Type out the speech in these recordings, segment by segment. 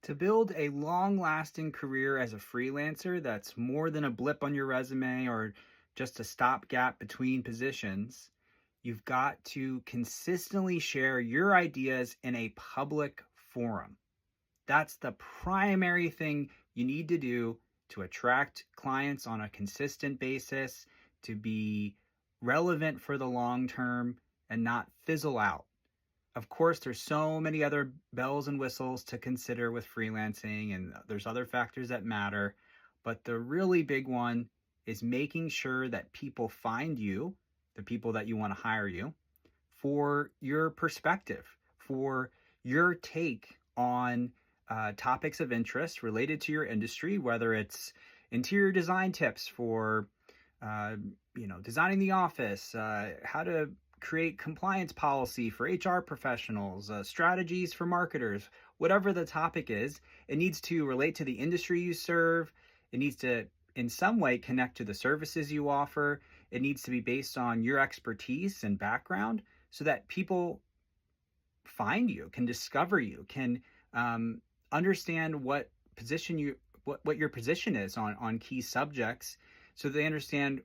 To build a long lasting career as a freelancer that's more than a blip on your resume or just a stopgap between positions, you've got to consistently share your ideas in a public forum. That's the primary thing you need to do to attract clients on a consistent basis, to be relevant for the long term and not fizzle out. Of course, there's so many other bells and whistles to consider with freelancing, and there's other factors that matter. But the really big one is making sure that people find you, the people that you want to hire you, for your perspective, for your take on topics of interest related to your industry, whether it's interior design tips for uh, designing the office, how to create compliance policy for HR professionals, strategies for marketers, whatever the topic is. It needs to relate to the industry you serve. It needs to, in some way, connect to the services you offer. It needs to be based on your expertise and background so that people find you, can discover you, can understand what your position is on key subjects, so they understand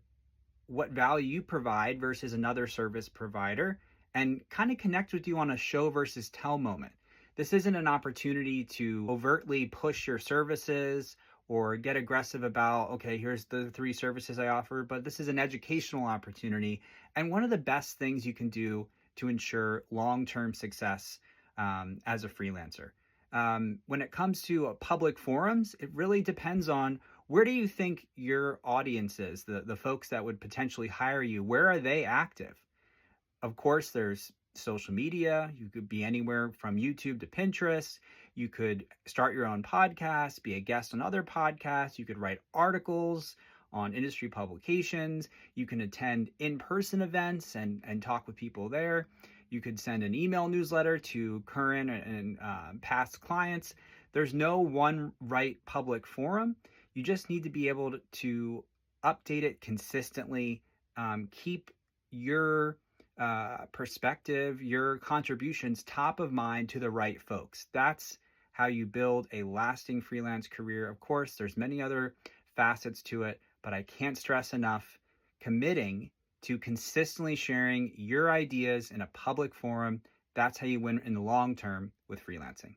what value you provide versus another service provider, and kind of connect with you on a show versus tell moment. This isn't an opportunity to overtly push your services or get aggressive about, okay, here's the three services I offer, but this is an educational opportunity. And one of the best things you can do to ensure long-term success as a freelancer. When it comes to public forums, it really depends on where do you think your audience is, the folks that would potentially hire you, where are they active? Of course, there's social media. You could be anywhere from YouTube to Pinterest. You could start your own podcast, be a guest on other podcasts. You could write articles on industry publications. You can attend in-person events and talk with people there. You could send an email newsletter to current and past clients. There's no one right public forum. You just need to be able to update it consistently, keep your perspective, your contributions top of mind to the right folks. That's how you build a lasting freelance career. Of course, there's many other facets to it, but I can't stress enough committing to consistently sharing your ideas in a public forum. That's how you win in the long term with freelancing.